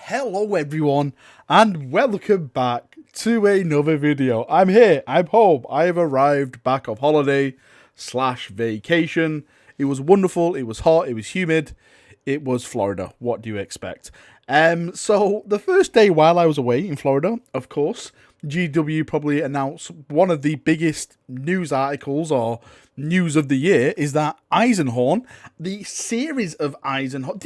Hello everyone, and welcome back to another video. I'm here, I'm home, I have arrived back off holiday / vacation. It was wonderful, it was hot, it was humid, it was Florida. What do you expect? So the first day while I was away in Florida, of course, GW probably announced one of the biggest news articles or news of the year is that Eisenhorn, the series of Eisenhorn,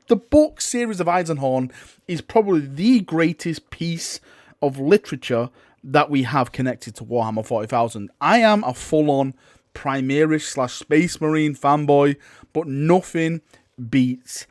the book series of Eisenhorn is probably the greatest piece of literature that we have connected to Warhammer 40,000. I am a full-on Primaris / Space Marine fanboy, but nothing beats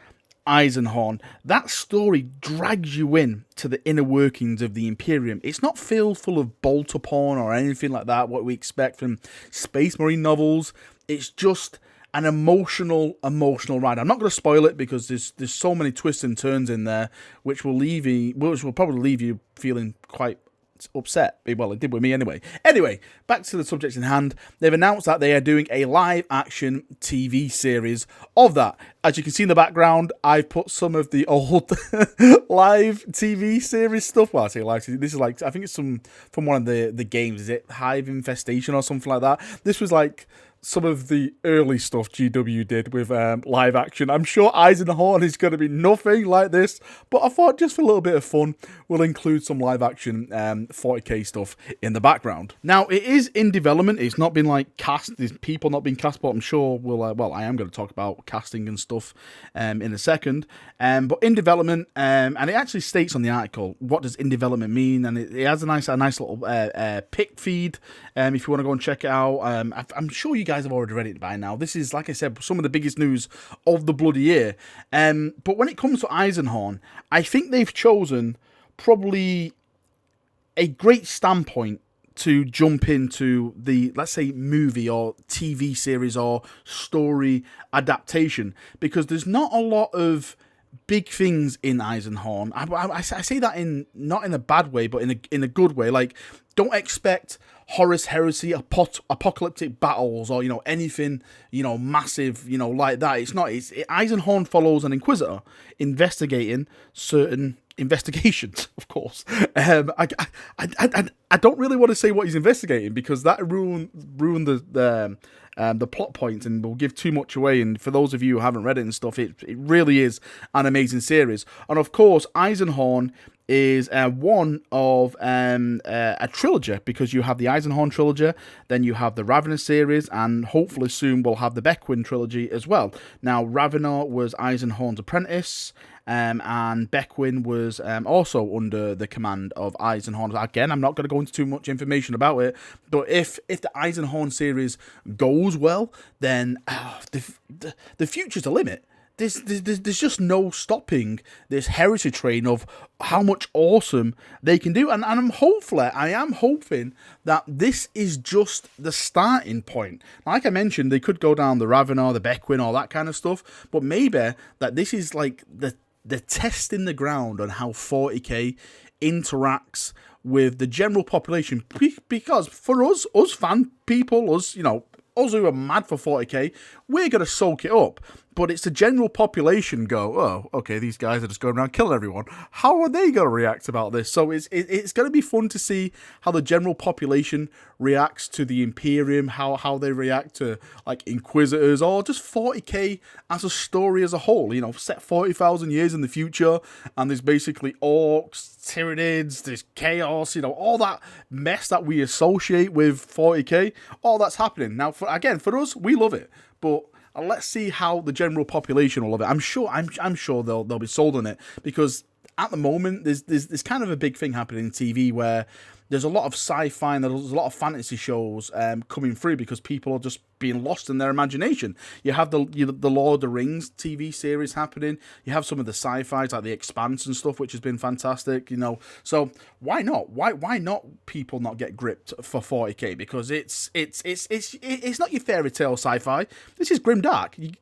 Eisenhorn. That story drags you in to the inner workings of the Imperium. It's not filled full of bolt-upon or anything like that, what we expect from Space Marine novels. It's just an emotional ride. I'm not going to spoil it because there's so many twists and turns in there, which will probably leave you feeling quite upset. Well, it did with me anyway. Anyway, back to the subject in hand. They've announced that they are doing a live action TV series of that. As you can see in the background, I've put some of the old live TV series stuff. Well, I say live TV. This is like, I think it's from one of the games. Is it Hive Infestation or something like that? This was like some of the early stuff GW did with live action. I'm sure Eisenhorn is going to be nothing like this, but I thought just for a little bit of fun, we'll include some live action 40k stuff in the background. Now, it is in development. It's not been like cast. There's people not being cast, but I'm sure we'll, well, I am going to talk about casting and stuff in a second. But in development, and it actually states on the article, what does in development mean? And it has a nice little pick feed if you want to go and check it out. I'm sure you guys have already read it by now. This is, like I said, some of the biggest news of the bloody year. But when it comes to Eisenhorn, I think they've chosen probably a great standpoint to jump into the, let's say, movie or TV series or story adaptation, because there's not a lot of big things in Eisenhorn. I say that not in a bad way, but in a good way. Like, don't expect Horus Heresy, apocalyptic battles, or anything massive, like that. It's not. Eisenhorn follows an Inquisitor investigating certain investigations, of course. I don't really want to say what he's investigating because that ruin the plot points and will give too much away. And for those of you who haven't read it and stuff, it really is an amazing series. And of course, Eisenhorn is one of a trilogy, because you have the Eisenhorn trilogy, then you have the Ravenor series, and hopefully soon we'll have the Beckwin trilogy as well. Now, Ravenor was Eisenhorn's apprentice, and Beckwin was also under the command of Eisenhorn. Again, I'm not going to go into too much information about it, but if the Eisenhorn series goes well, then the future's the limit. There's just no stopping this heresy train of how much awesome they can do. And I am hoping that this is just the starting point. Like I mentioned, they could go down the Ravenor, the Beckwin, all that kind of stuff. But maybe that this is like the test in the ground on how 40k interacts with the general population. Because for us fan people, us who are mad for 40k, we're going to soak it up. But it's the general population go, oh, okay, these guys are just going around killing everyone. How are they going to react about this? So it's going to be fun to see how the general population reacts to the Imperium, how they react to like Inquisitors, or just 40k as a story as a whole. Set 40,000 years in the future, and there's basically orcs, Tyranids, there's chaos, all that mess that we associate with 40k. All that's happening now. For us, we love it, but let's see how the general population will love it. I'm sure they'll be sold on it, because at the moment there's kind of a big thing happening in TV where there's a lot of sci-fi and there's a lot of fantasy shows coming through because people are just being lost in their imagination. You have the Lord of the Rings TV series happening. You have some of the sci-fis like The Expanse and stuff, which has been fantastic. So why not? Why not people not get gripped for 40k? Because it's not your fairy tale sci-fi. This is grimdark.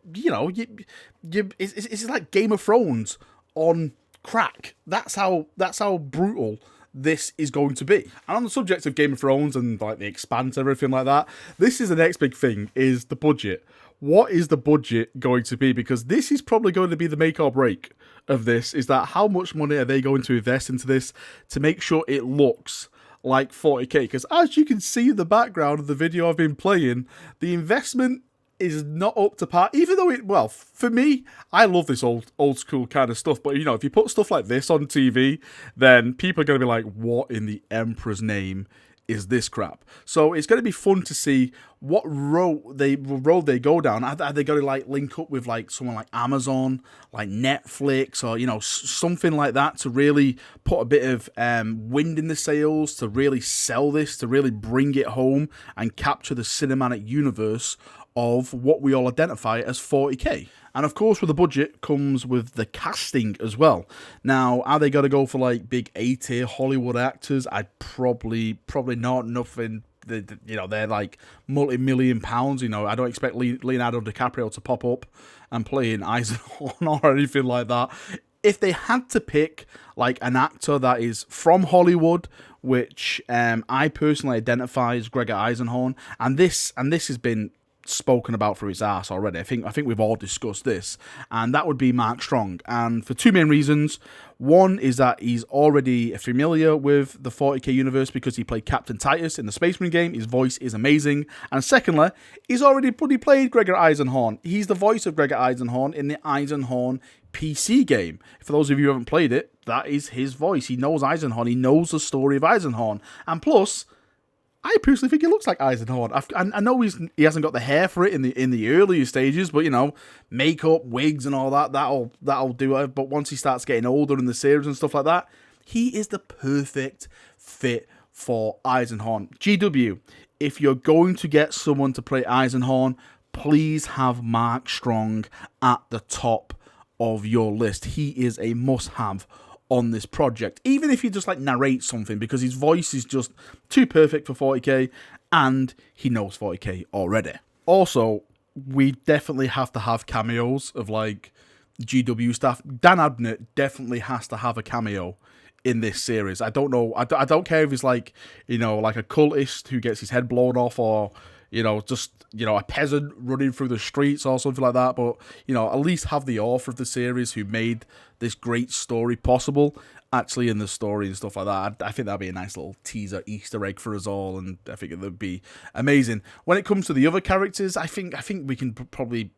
It's like Game of Thrones on crack. That's how brutal this is going to be. And on the subject of Game of Thrones and like The Expanse and everything like that, this is the next big thing, is the budget. what is the budget going to be? Because this is probably going to be the make or break of this, is that how much money are they going to invest into this to make sure it looks like 40k? Because as you can see in the background of the video I've been playing, the investment is not up to par, even though well, for me, I love this old school kind of stuff, but if you put stuff like this on TV, then people are going to be like, what in the Emperor's name is this crap? So it's going to be fun to see what road they go down. Are they going to like link up with like someone like Amazon, like Netflix, or something like that, to really put a bit of wind in the sails, to really sell this, to really bring it home and capture the cinematic universe of what we all identify as 40k. And of course, with the budget comes with the casting as well. Now, are they going to go for like big A-tier Hollywood actors? I'd probably not. Nothing. They're like multi-million pounds. I don't expect Leonardo DiCaprio to pop up and play in Eisenhorn or anything like that. If they had to pick like an actor that is from Hollywood, which I personally identify as Gregor Eisenhorn, and this has been spoken about for his ass already. I think we've all discussed this, and that would be Mark Strong, and for two main reasons. One is that he's already familiar with the 40k universe because he played Captain Titus in the Space Marine game. His voice is amazing. And secondly, he's already played Gregor Eisenhorn. He's the voice of Gregor Eisenhorn in the Eisenhorn PC game. For those of you who haven't played it, that is his voice. He knows Eisenhorn. He knows the story of Eisenhorn. And plus, I personally think he looks like Eisenhorn. I know he hasn't got the hair for it in the earlier stages, but makeup, wigs, and all that'll do it. But once he starts getting older in the series and stuff like that, he is the perfect fit for Eisenhorn. GW, if you're going to get someone to play Eisenhorn, please have Mark Strong at the top of your list. He is a must-have on this project, even if he just like narrates something, because his voice is just too perfect for 40k, and he knows 40k already. Also, we definitely have to have cameos of like GW staff. Dan Abnett definitely has to have a cameo in this series. I don't know. I don't care if he's like like a cultist who gets his head blown off, or just a peasant running through the streets or something like that. But at least have the author of the series who made this great story possible actually in the story and stuff like that. I think that'd be a nice little teaser Easter egg for us all, and I think it would be amazing. When it comes to the other characters, I think we can probably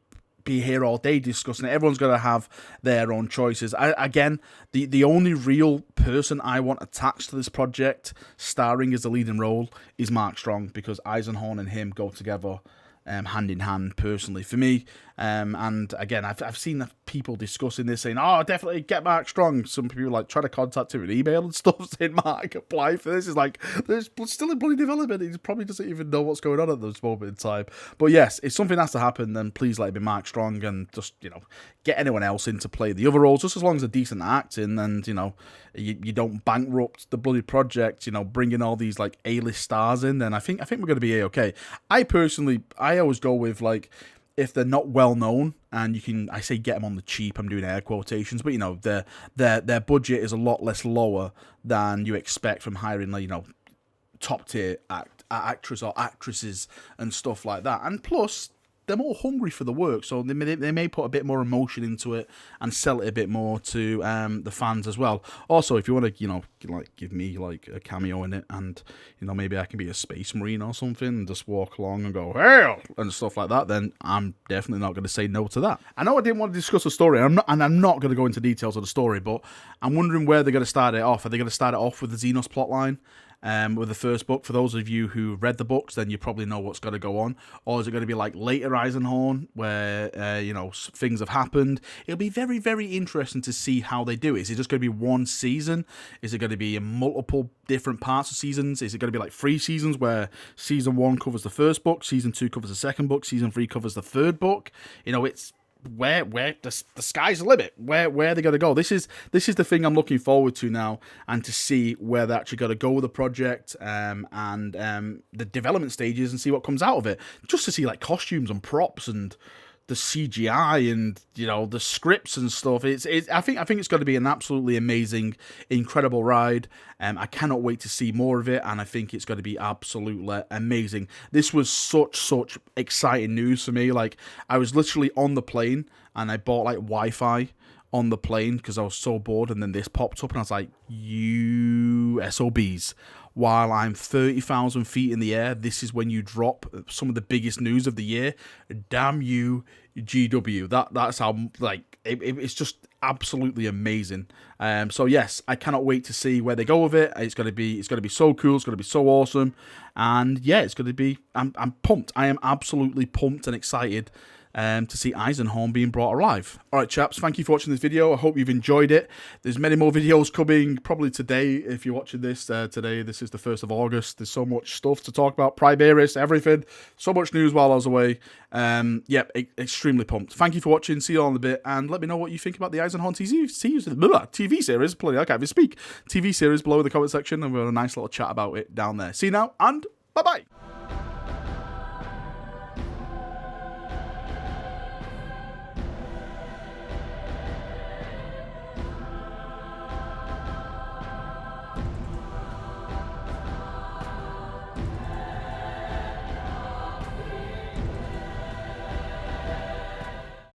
be here all day discussing it. Everyone's going to have their own choices. Again, the only real person I want attached to this project, starring as the leading role, is Mark Strong, because Eisenhorn and him go together hand in hand, personally, for me. And again, I've seen people discussing this, saying, "Oh, definitely get Mark Strong." Some people like try to contact him with email and stuff, saying, "Mark, apply for this." It's like, there's still in bloody development. He probably doesn't even know what's going on at this moment in time. But yes, if something has to happen, then please let it be Mark Strong, and just get anyone else in to play the other roles, just as long as they're decent acting, and you don't bankrupt the bloody project. Bringing all these like A-list stars in, then I think we're going to be okay. I always go with like, if they're not well known, and I say get them on the cheap, I'm doing air quotations, but their budget is a lot less lower than you expect from hiring top tier actors or actresses and stuff like that. And plus, they're more hungry for the work, so they may put a bit more emotion into it and sell it a bit more to the fans as well. Also, if you want to, give me like a cameo in it, and maybe I can be a space marine or something, and just walk along and go "Hail!" and stuff like that, then I'm definitely not going to say no to that. I know I didn't want to discuss the story, and I'm not going to go into details of the story, but I'm wondering where they're going to start it off. Are they going to start it off with the Xenos plotline? With the first book? For those of you who read the books, then you probably know what's going to go on. Or is it going to be like later Eisenhorn, where things have happened? It'll be very, very interesting to see how they do it. Is it just going to be one season? Is it going to be in multiple different parts of seasons? Is it going to be like 3 seasons, where season 1 covers the first book, season 2 covers the second book, season 3 covers the third book? It's where the sky's the limit. Where are they going to go? This is the thing I'm looking forward to now, and to see where they're actually going to go with the project, and the development stages, and see what comes out of it. Just to see like costumes and props and the CGI and, you know, the scripts and stuff. I think it's going to be an absolutely amazing, incredible ride. I cannot wait to see more of it, and I think it's going to be absolutely amazing. This was such exciting news for me. Like, I was literally on the plane and I bought like Wi-Fi on the plane because I was so bored, and then this popped up and I was like, you SOBs. While I'm 30,000 feet in the air, this is when you drop some of the biggest news of the year. Damn you, GW. That's how, like, it's just absolutely amazing. So yes, I cannot wait to see where they go with it. It's gonna be so cool. It's gonna be so awesome, and yeah, it's gonna be. I'm pumped. I am absolutely pumped and excited to see Eisenhorn being brought alive. Alright chaps, thank you for watching this video. I hope you've enjoyed it. There's many more videos coming, probably today, if you're watching this today. This is the 1st of August. There's so much stuff to talk about. Primaris, everything. So much news while I was away. Yep, extremely pumped. Thank you for watching. See you all in a bit, and let me know what you think about the Eisenhorn TV series. Bloody, I can't even speak. TV series below in the comment section, and we'll have a nice little chat about it down there. See you now, and bye-bye.